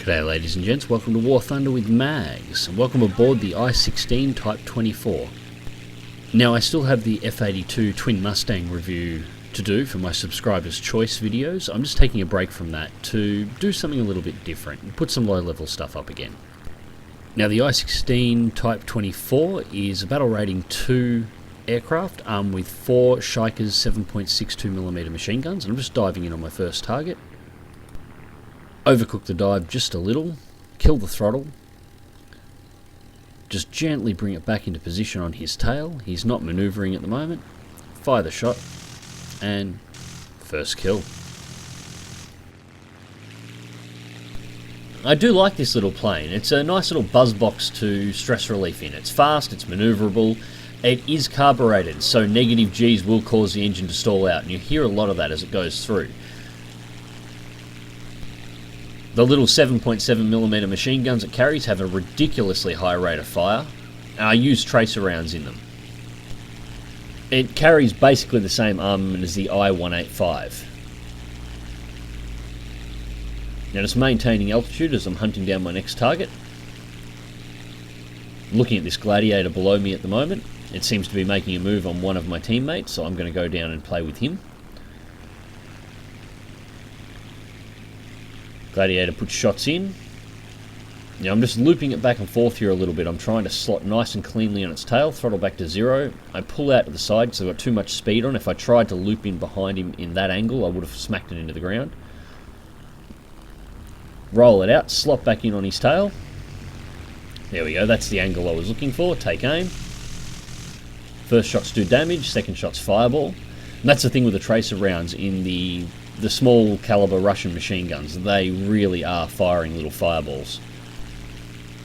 G'day ladies and gents, welcome to War Thunder with Mags, and welcome aboard the I-16 Type 24. Now I still have the F82 Twin Mustang review to do for my subscribers' choice videos. I'm just taking a break from that to do something a little bit different and put some low level stuff up again. Now the I-16 Type 24 is a battle rating 2 aircraft armed with 4 Shikers 7.62mm machine guns, and I'm just diving in on my first target. Overcook the dive just a little, kill the throttle, just gently bring it back into position on his tail. He's not manoeuvring at the moment. Fire the shot, and first kill. I do like this little plane. It's a nice little buzz box to stress relief in. It's fast, it's manoeuvrable, it is carbureted, so negative G's will cause the engine to stall out, and you hear a lot of that as it goes through. The little 7.7mm machine guns it carries have a ridiculously high rate of fire, and I use tracer rounds in them. It carries basically the same armament as the I-185. Now just maintaining altitude as I'm hunting down my next target. Looking at this gladiator below me at the moment, it seems to be making a move on one of my teammates, so I'm going to go down and play with him. Gladiator puts shots in. Now I'm just looping it back and forth here a little bit. I'm trying to slot nice and cleanly on its tail, throttle back to 0. I pull out to the side because I've got too much speed on. If I tried to loop in behind him in that angle, I would have smacked it into the ground. Roll it out, slot back in on his tail. There we go, that's the angle I was looking for. Take aim. First shots do damage, second shot's fireball. And that's the thing with the tracer rounds in the small caliber Russian machine guns. They really are firing little fireballs.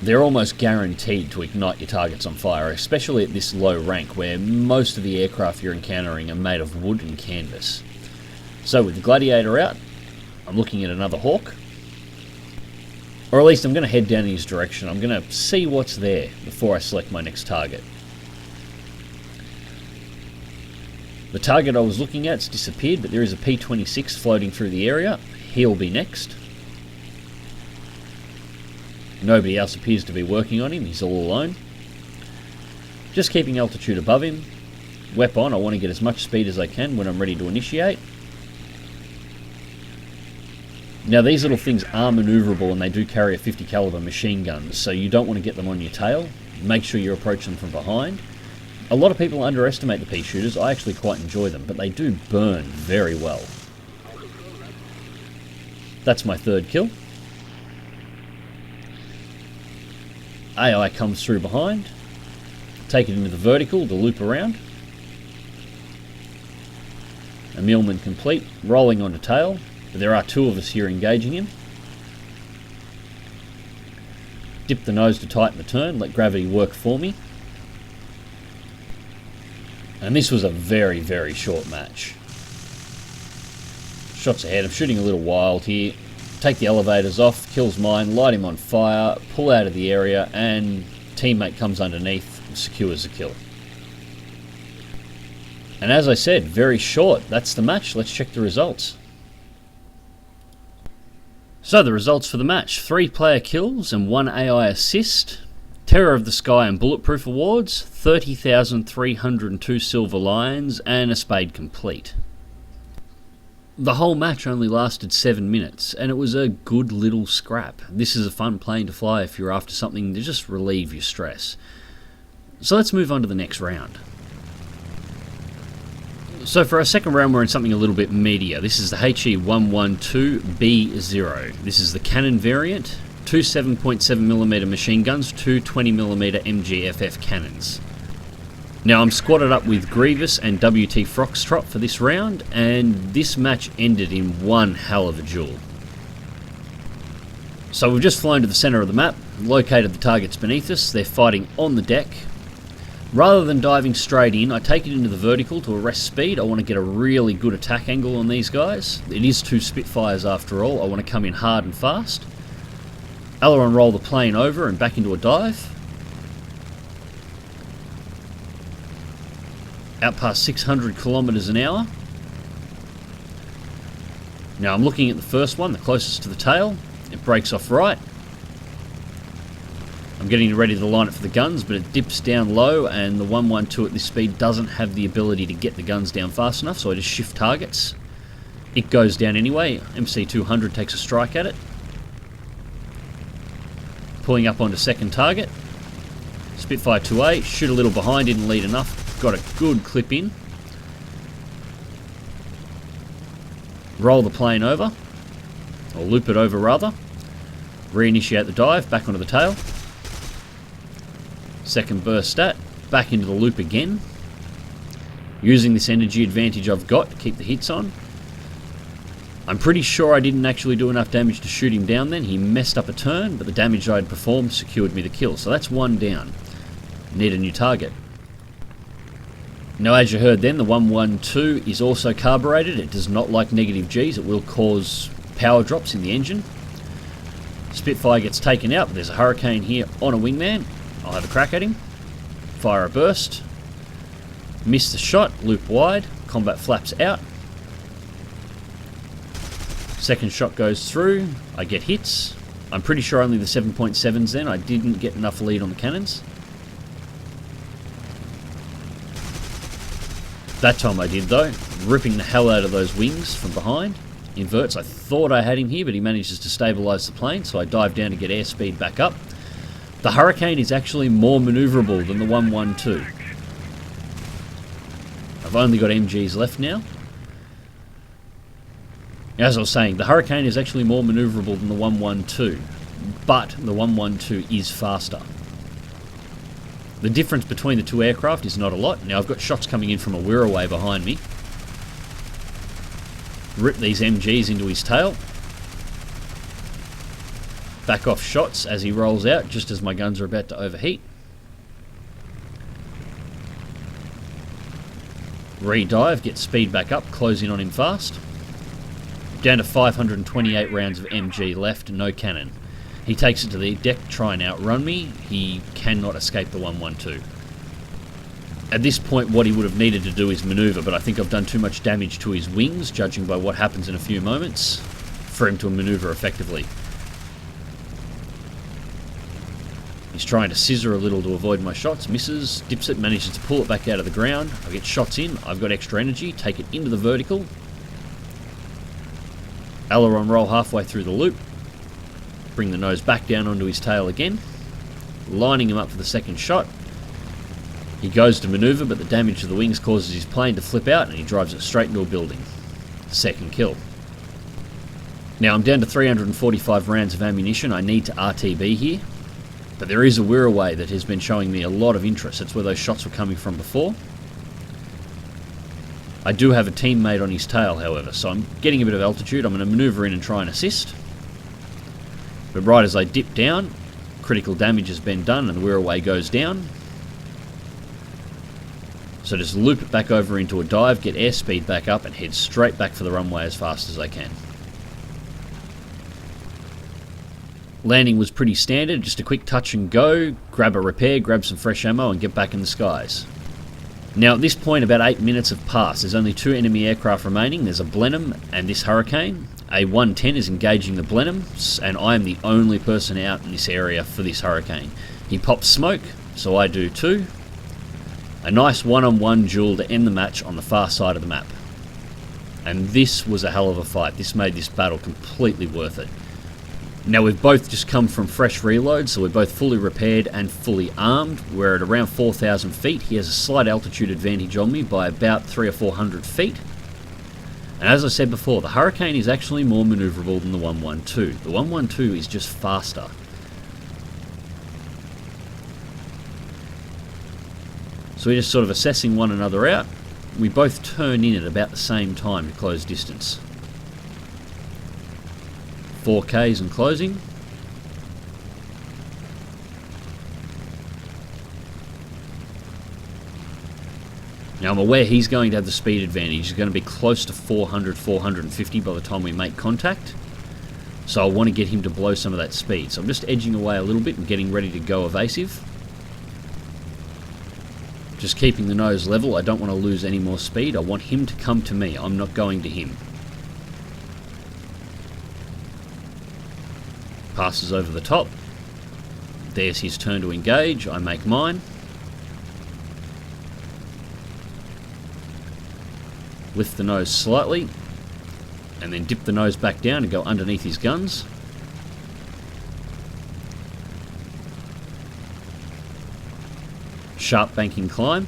They're almost guaranteed to ignite your targets on fire, especially at this low rank where most of the aircraft you're encountering are made of wood and canvas. So with the Gladiator out, I'm looking at another Hawk. Or at least I'm going to head down in his direction. I'm going to see what's there before I select my next target. The target I was looking at's disappeared, but there is a P-26 floating through the area. He'll be next. Nobody else appears to be working on him. He's all alone. Just keeping altitude above him. Wep on. I want to get as much speed as I can when I'm ready to initiate. Now these little things are manoeuvrable, and they do carry a 50 caliber machine gun, so you don't want to get them on your tail. Make sure you approach them from behind. A lot of people underestimate the pea shooters. I actually quite enjoy them, but they do burn very well. That's my third kill. AI comes through behind. Take it into the vertical to loop around. A Millman complete, rolling onto tail. But there are 2 of us here engaging him. Dip the nose to tighten the turn, let gravity work for me. And this was a very, very short match. Shots ahead. I'm shooting a little wild here. Take the elevators off, kills mine, light him on fire, pull out of the area, and teammate comes underneath and secures the kill. And as I said, very short. That's the match. Let's check the results. So the results for the match: 3 player kills and 1 AI assist. Terror of the Sky and Bulletproof awards, 30,302 silver lions, and a spade complete. The whole match only lasted 7 minutes, and it was a good little scrap. This is a fun plane to fly if you're after something to just relieve your stress. So let's move on to the next round. So for our second round, we're in something a little bit meatier. This is the HE112 B-0. This is the Cannon variant. 2 7.7mm machine guns, 2 20mm MGFF cannons. Now I'm squatted up with Grievous and WT Foxtrot for this round, and this match ended in one hell of a duel. So we've just flown to the centre of the map, located the targets beneath us. They're fighting on the deck. Rather than diving straight in, I take it into the vertical to arrest speed. I want to get a really good attack angle on these guys. It is 2 Spitfires after all. I want to come in hard and fast. Aileron roll the plane over and back into a dive. Out past 600 kilometers an hour. Now I'm looking at the first one, the closest to the tail. It breaks off right. getting ready to line it for the guns, but it dips down low, and the 112 at this speed doesn't have the ability to get the guns down fast enough, so I just shift targets. It goes down anyway. MC200 takes a strike at it. Pulling up onto second target. Spitfire 2A, shoot a little behind, didn't lead enough. Got a good clip in. Roll the plane over, or loop it over rather. Reinitiate the dive, back onto the tail. Second burst stat, back into the loop again. Using this energy advantage I've got to keep the hits on. I'm pretty sure I didn't actually do enough damage to shoot him down then. He messed up a turn, but the damage I'd performed secured me the kill. So that's one down. Need a new target. Now, as you heard then, the 112 is also carbureted. It does not like negative Gs. It will cause power drops in the engine. Spitfire gets taken out, but there's a Hurricane here on a wingman. I'll have a crack at him. Fire a burst. Miss the shot, loop wide. Combat flaps out. Second shot goes through. I get hits. I'm pretty sure only the 7.7s then. I didn't get enough lead on the cannons. That time I did though, ripping the hell out of those wings from behind. Inverts, I thought I had him here, but he manages to stabilise the plane, so I dive down to get airspeed back up. The Hurricane is actually more manoeuvrable than the 112. I've only got MGs left now. As I was saying, the Hurricane is actually more manoeuvrable than the 112, but the 112 is faster. The difference between the two aircraft is not a lot. Now I've got shots coming in from a Wirraway behind me. Rip these MGs into his tail. Back off shots as he rolls out, just as my guns are about to overheat. Re-dive, get speed back up, close in on him fast. Down to 528 rounds of MG left, no cannon. He takes it to the deck to try and outrun me. He cannot escape the 112. At this point, what he would have needed to do is manoeuvre, but I think I've done too much damage to his wings, judging by what happens in a few moments, for him to manoeuvre effectively. He's trying to scissor a little to avoid my shots, misses, dips it, manages to pull it back out of the ground. I get shots in, I've got extra energy, take it into the vertical. Aileron roll halfway through the loop. Bring the nose back down onto his tail again. Lining him up for the second shot. He goes to manoeuvre, but the damage to the wings causes his plane to flip out and he drives it straight into a building. Second kill. Now I'm down to 345 rounds of ammunition. I need to RTB here. But there is a Wirraway that has been showing me a lot of interest. That's where those shots were coming from before. I do have a teammate on his tail, however, so I'm getting a bit of altitude. I'm going to manoeuvre in and try and assist. But right as I dip down, critical damage has been done and the Wirraway goes down. So just loop it back over into a dive, get airspeed back up and head straight back for the runway as fast as I can. Landing was pretty standard, just a quick touch and go, grab a repair, grab some fresh ammo and get back in the skies. Now at this point about 8 minutes have passed. There's only 2 enemy aircraft remaining. There's a Blenheim and this Hurricane. A 110 is engaging the Blenheim and I am the only person out in this area for this Hurricane. He pops smoke, so I do too. A nice one-on-one duel to end the match on the far side of the map. And this was a hell of a fight. This made this battle completely worth it. Now we've both just come from fresh reloads, so we're both fully repaired and fully armed. We're at around 4,000 feet. He has a slight altitude advantage on me by about 300 or 400 feet. And as I said before, the Hurricane is actually more manoeuvrable than the 112. The 112 is just faster. So we're just sort of assessing one another out. We both turn in at about the same time to close distance. 4Ks and closing. Now I'm aware he's going to have the speed advantage. He's going to be close to 400, 450 by the time we make contact. So I want to get him to blow some of that speed. So I'm just edging away a little bit and getting ready to go evasive. Just keeping the nose level. I don't want to lose any more speed. I want him to come to me. I'm not going to him. Passes over the top. There's his turn to engage. I make mine. Lift the nose slightly, and then dip the nose back down and go underneath his guns. Sharp banking climb.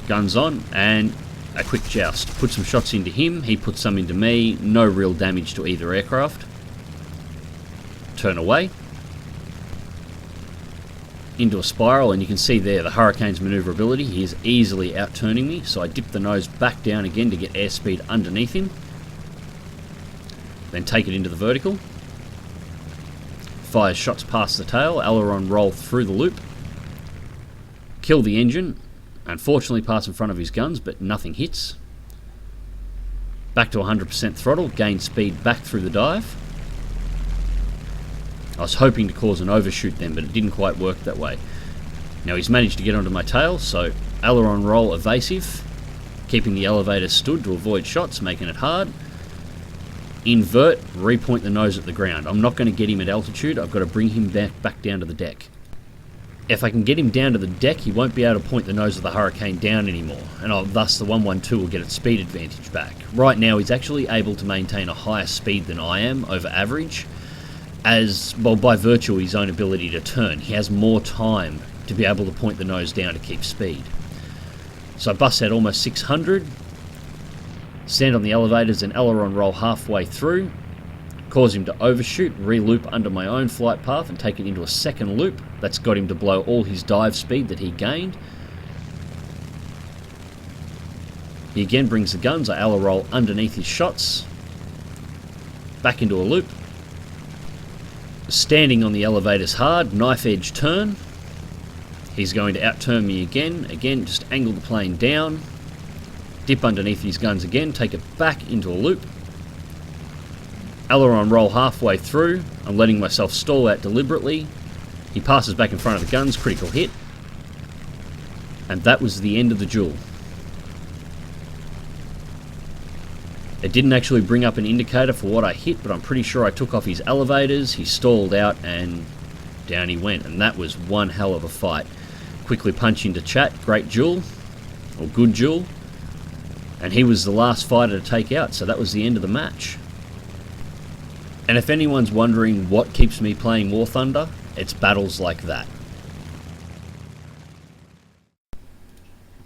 Guns on, and a quick joust. Put some shots into him, he puts some into me. No real damage to either aircraft. Turn away. Into a spiral, and you can see there the Hurricane's manoeuvrability. He is easily out-turning me, so I dip the nose back down again to get airspeed underneath him. Then take it into the vertical. Fires shots past the tail, aileron roll through the loop. Kill the engine. Unfortunately pass in front of his guns, but nothing hits. Back to 100% throttle, gain speed back through the dive. I was hoping to cause an overshoot then, but it didn't quite work that way. Now he's managed to get onto my tail, so aileron roll evasive, keeping the elevator stood to avoid shots, making it hard. Invert, repoint the nose at the ground. I'm not going to get him at altitude, I've got to bring him back down to the deck. If I can get him down to the deck, he won't be able to point the nose of the Hurricane down anymore, and thus the 112 will get its speed advantage back. Right now he's actually able to maintain a higher speed than I am, over average, as, well, by virtue of his own ability to turn. He has more time to be able to point the nose down to keep speed. So I bust out almost 600, stand on the elevators and aileron roll halfway through, cause him to overshoot, re-loop under my own flight path and take it into a second loop. That's got him to blow all his dive speed that he gained. He again brings the guns, I aileron roll underneath his shots, back into a loop. Standing on the elevators hard, knife edge turn. He's going to out-turn me again. Again, just angle the plane down, dip underneath his guns again, take it back into a loop. Aileron roll halfway through. I'm letting myself stall out deliberately. He passes back in front of the guns, critical hit. And that was the end of the duel. It didn't actually bring up an indicator for what I hit, but I'm pretty sure I took off his elevators, he stalled out, and down he went. And that was one hell of a fight. Quickly punch into chat, great duel, or good duel. And he was the last fighter to take out, so that was the end of the match. And if anyone's wondering what keeps me playing War Thunder, it's battles like that.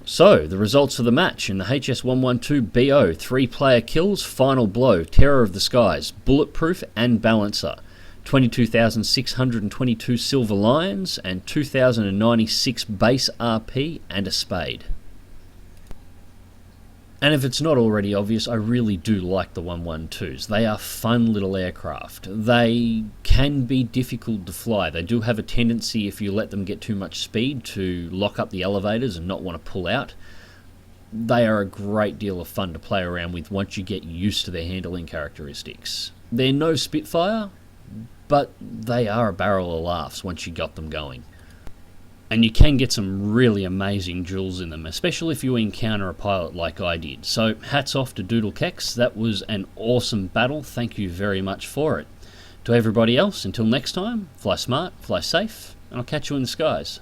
So, the results of the match in the HS-112 B-0, 3-player kills, final blow, terror of the skies, bulletproof and balancer, 22,622 silver lions and 2,096 base RP and a spade. And if it's not already obvious, I really do like the 112s. They are fun little aircraft. They can be difficult to fly. They do have a tendency, if you let them get too much speed, to lock up the elevators and not want to pull out. They are a great deal of fun to play around with once you get used to their handling characteristics. They're no Spitfire, but they are a barrel of laughs once you got them going. And you can get some really amazing duels in them, especially if you encounter a pilot like I did. So hats off to Doodle Kex, that was an awesome battle, thank you very much for it. To everybody else, until next time, fly smart, fly safe, and I'll catch you in the skies.